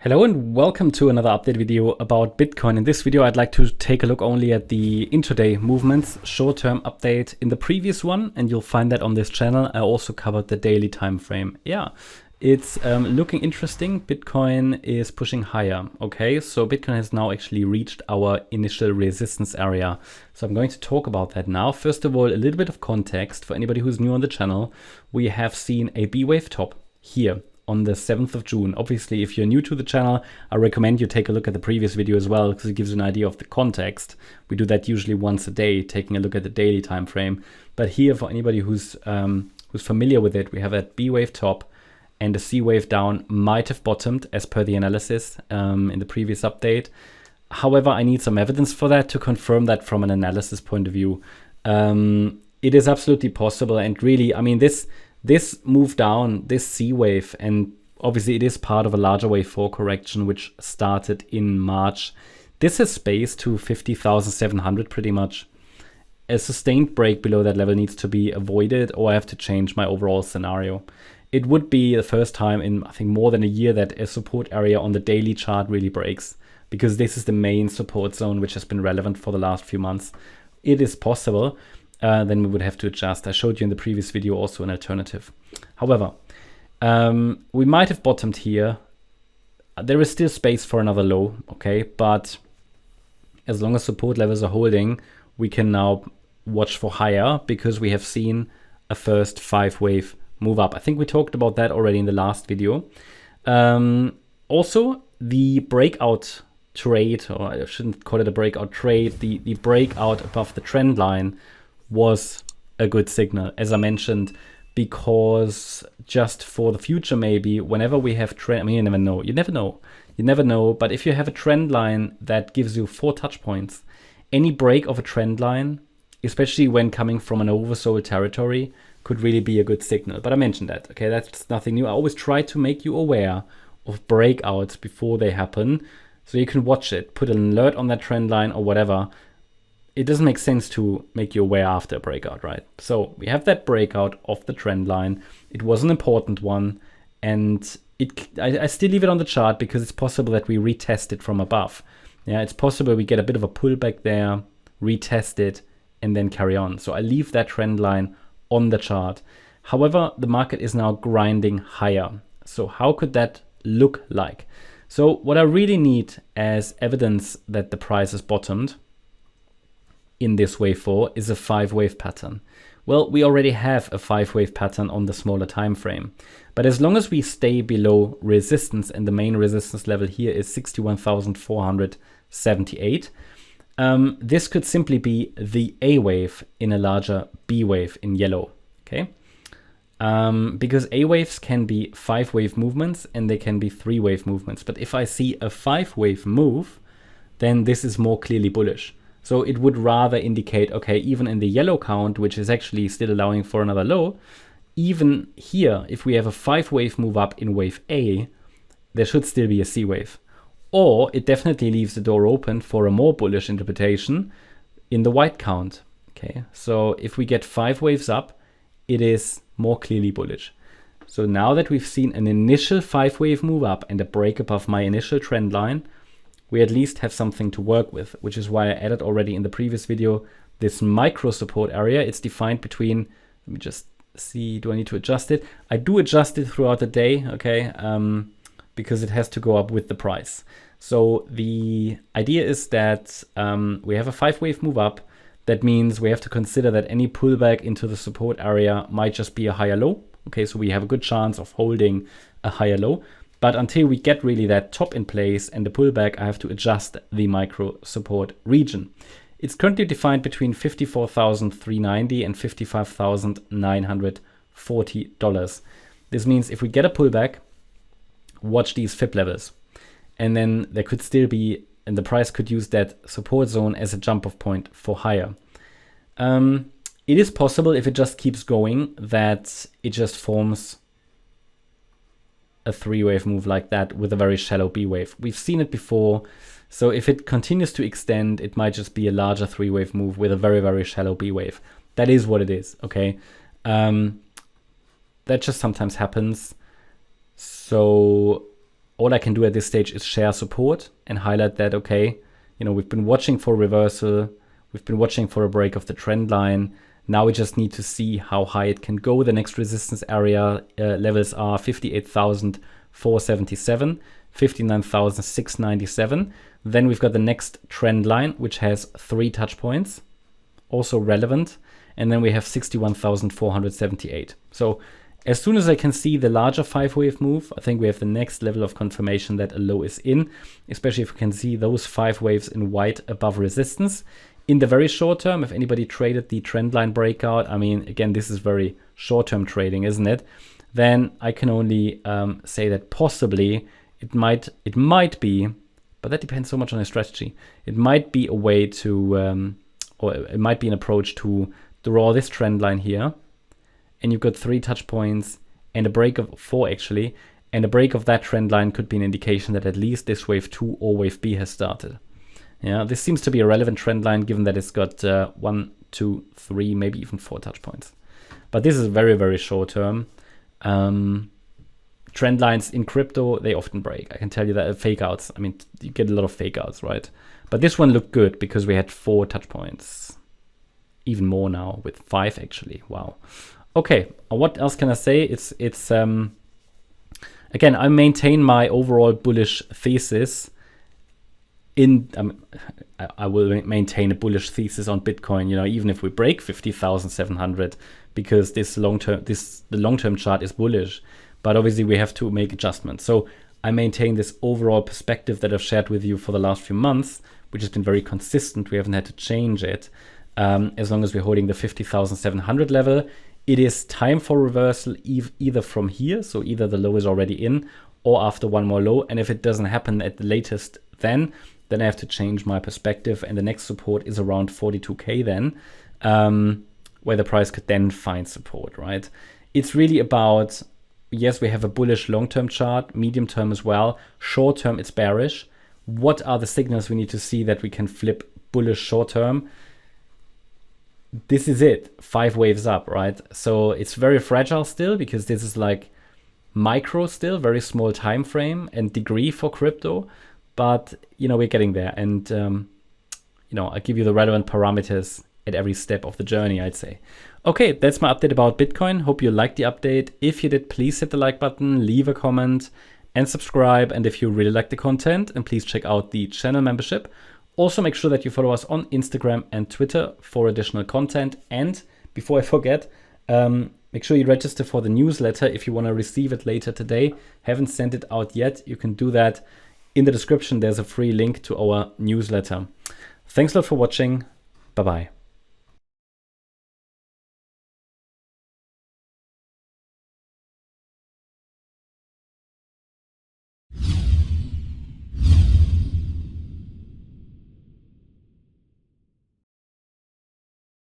Hello and welcome to another update video about Bitcoin. In this video, I'd like to take a look only at the intraday movements, short-term update in the previous one, and you'll find that on this channel. I also covered the daily time frame. Yeah, it's looking interesting. Bitcoin is pushing higher. Okay, so Bitcoin has now actually reached our initial resistance area. So I'm going to talk about that now. First of all, a little bit of context for anybody who's new on the channel. We have seen a B-wave top here on the 7th of June. Obviously, if you're new to the channel, I recommend you take a look at the previous video as well, because it gives you an idea of the context. We do that usually once a day, taking a look at the daily time frame. But here, for anybody who's familiar with it, we have that B wave top and a C wave down might have bottomed as per the analysis in the previous update. However, I need some evidence for that to confirm that from an analysis point of view. It is absolutely possible, and really, I mean, this move down, this C wave, and obviously it is part of a larger wave 4 correction which started in March. This has space to 50,700 pretty much. A sustained break below that level needs to be avoided, or I have to change my overall scenario. It would be the first time in, I think, more than a year that a support area on the daily chart really breaks, because this is the main support zone which has been relevant for the last few months. It is possible. Then we would have to adjust. I showed you in the previous video also an alternative. However, we might have bottomed here. There is still space for another low, okay? But as long as support levels are holding, we can now watch for higher, because we have seen a first 5-wave move up. I think we talked about that already in the last video. Also, the breakout trade, or I shouldn't call it a breakout trade, the breakout above the trend line was a good signal, as I mentioned, because just for the future, maybe whenever we have trend, I mean, you never know, but if you have a trend line that gives you 4 touch points, any break of a trend line, especially when coming from an oversold territory, could really be a good signal. But I mentioned that, okay, that's nothing new. I always try to make you aware of breakouts before they happen, so you can watch it, put an alert on that trend line or whatever. It doesn't make sense to make you aware after a breakout, right? So we have that breakout of the trend line. It was an important one, and I still leave it on the chart because it's possible that we retest it from above. Yeah, it's possible we get a bit of a pullback there, retest it, and then carry on. So I leave that trend line on the chart. However, the market is now grinding higher. So how could that look like? So what I really need as evidence that the price has bottomed in this wave 4 is a 5-wave pattern. Well, we already have a 5-wave pattern on the smaller time frame, but as long as we stay below resistance, and the main resistance level here is 61,478, this could simply be the A wave in a larger B wave in yellow, okay? Because A waves can be 5-wave movements and they can be 3-wave movements, but if I see a 5-wave move, then this is more clearly bullish. So it would rather indicate, okay, even in the yellow count, which is actually still allowing for another low, even here, if we have a 5-wave move up in wave A, there should still be a C wave. Or it definitely leaves the door open for a more bullish interpretation in the white count. Okay, so if we get 5 waves up, it is more clearly bullish. So now that we've seen an initial 5-wave move up and a break above my initial trend line, we at least have something to work with, which is why I added already in the previous video this micro support area. It's defined between, let me just see, do I need to adjust it? I do adjust it throughout the day, okay, because it has to go up with the price. So the idea is that we have a 5-wave move up. That means we have to consider that any pullback into the support area might just be a higher low. Okay, so we have a good chance of holding a higher low. But until we get really that top in place and the pullback, I have to adjust the micro support region. It's currently defined between $54,390 and $55,940. This means if we get a pullback, watch these FIB levels. And then there could still be, and the price could use that support zone as a jump off point for higher. It is possible, if it just keeps going, that it just forms a 3-wave move like that with a very shallow B wave. We've seen it before. So if it continues to extend, it might just be a larger 3-wave move with a very, very shallow B wave. That is what it is, okay? That just sometimes happens. So all I can do at this stage is share support and highlight that, okay, we've been watching for reversal. We've been watching for a break of the trend line. Now we just need to see how high it can go. The next resistance area levels are 58,477, 59,697. Then we've got the next trend line, which has 3 touch points, also relevant. And then we have 61,478. So as soon as I can see the larger 5-wave move, I think we have the next level of confirmation that a low is in, especially if we can see those 5 waves in white above resistance. In the very short term, if anybody traded the trend line breakout, I mean, again, this is very short-term trading, isn't it? Then I can only say that possibly it might be, but that depends so much on the strategy. It might be a way to, or it might be an approach to draw this trend line here. And you've got 3 touch points and a break of 4 actually. And a break of that trend line could be an indication that at least this wave 2 or wave B has started. Yeah, this seems to be a relevant trend line given that it's got 1, 2, 3, maybe even 4 touch points. But this is very, very short term. Trend lines in crypto, they often break. I can tell you that fake outs. I mean, you get a lot of fake outs, right? But this one looked good because we had 4 touch points. Even more now with 5 actually. Wow. Okay, what else can I say? It's again, I maintain my overall bullish thesis. I will maintain a bullish thesis on Bitcoin, even if we break 50,700, because the long-term chart is bullish. But obviously we have to make adjustments. So I maintain this overall perspective that I've shared with you for the last few months, which has been very consistent. We haven't had to change it. As long as we're holding the 50,700 level, it is time for reversal either from here, so either the low is already in, or after one more low. And if it doesn't happen at the latest then I have to change my perspective, and the next support is around 42K then, where the price could then find support, right? It's really about, yes, we have a bullish long-term chart, medium term as well. Short term, it's bearish. What are the signals we need to see that we can flip bullish short term? This is it, 5 waves up, right? So it's very fragile still, because this is like micro still, very small time frame and degree for crypto. But, we're getting there. And, I'll give you the relevant parameters at every step of the journey, I'd say. Okay, that's my update about Bitcoin. Hope you liked the update. If you did, please hit the like button, leave a comment, and subscribe. And if you really like the content, and please check out the channel membership. Also, make sure that you follow us on Instagram and Twitter for additional content. And before I forget, make sure you register for the newsletter if you want to receive it later today. Haven't sent it out yet. You can do that. In the description, there's a free link to our newsletter. Thanks a lot for watching. Bye-bye.